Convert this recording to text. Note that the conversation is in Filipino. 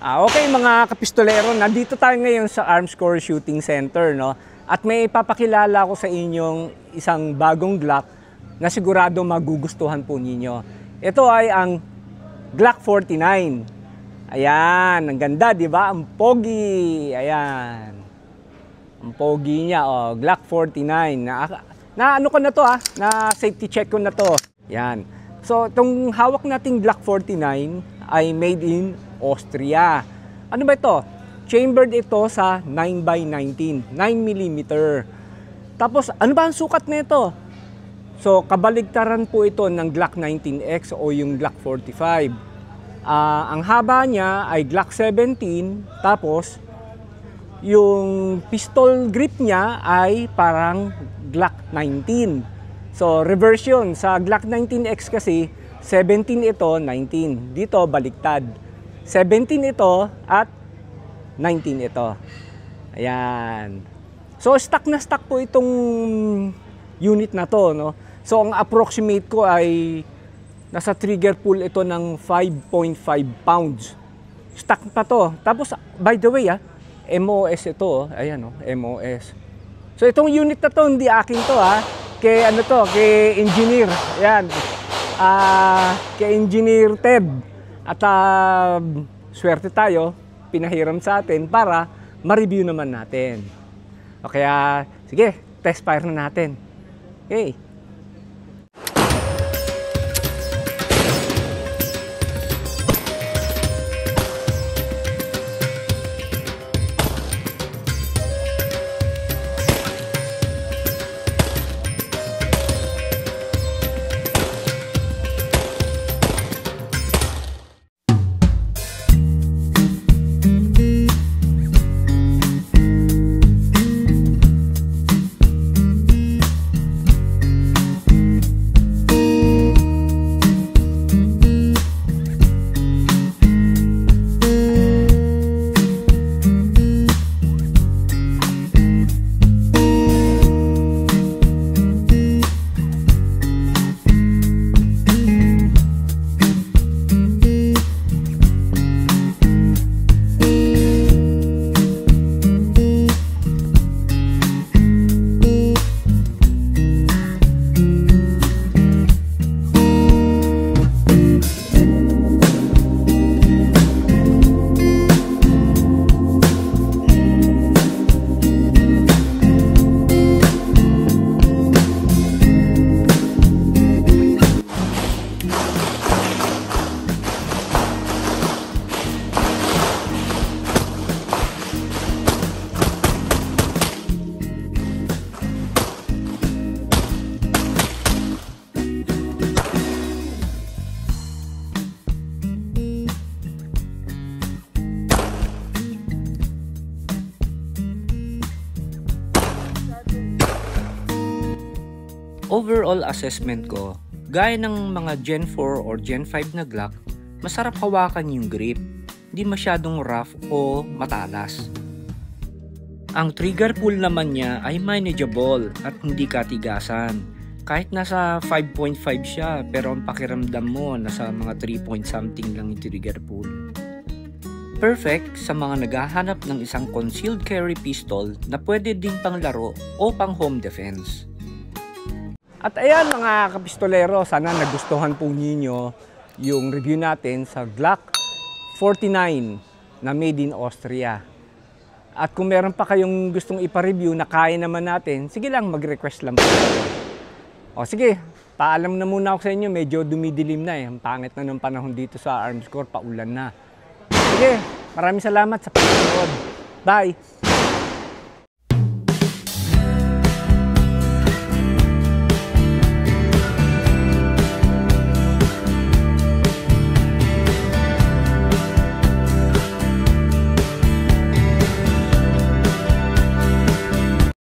Okay mga kapistolero, nandito tayo ngayon sa Arms Corps Shooting Center, no? At may ipapakilala ko sa inyong isang bagong Glock na sigurado magugustuhan po ninyo. Ito ay ang Glock 49. Ayan, ang ganda, di ba? Ang pogi. Ayan. Ang pogi niya, oh, Glock 49. Na ano ko na to, na safety check ko na to. Ayan. So, itong hawak nating Glock 49 ay made in Austria. Ano ba ito? Chambered ito sa 9x19, 9mm. Tapos, ano ba ang sukat nito? So, kabaligtaran po ito ng Glock 19X o yung Glock 45. Ang haba niya ay Glock 17, tapos yung pistol grip niya ay parang Glock 19. So, reverse yun. Sa Glock 19X kasi, 17 ito, 19. Dito, baliktad. 17 ito at 19 ito. Ayan. So, stock na stock po itong unit na to, no? So, ang approximate ko ay nasa trigger pull ito ng 5.5 pounds. Stock pa to. Tapos, by the way, MOS ito. Ayan, MOS. So, itong unit na to, hindi akin to, Kay ano to, kay engineer. Ayan. Kay engineer Ted. At swerte tayo, pinahiram sa atin para ma-review naman natin. O kaya, sige, test fire na natin. Okay. Overall assessment ko, gaya ng mga Gen 4 or Gen 5 na Glock, masarap hawakan yung grip, di masyadong rough o matalas. Ang trigger pull naman niya ay manageable at hindi katigasan. Kahit nasa 5.5 siya, pero ang pakiramdam mo nasa mga 3 point something lang yung trigger pull. Perfect sa mga naghahanap ng isang concealed carry pistol na pwede ding pang laro o pang home defense. At ayan mga kapistolero, sana nagustuhan po ninyo yung review natin sa Glock 49 na made in Austria. At kung meron pa kayong gustong ipa-review na kaya naman natin, sige lang, mag-request lang po. O sige, paalam na muna ako sa inyo, medyo dumidilim na Ang pangit na ng panahon dito sa Arms Corps, paulan na. Sige, maraming salamat sa panonood. Bye!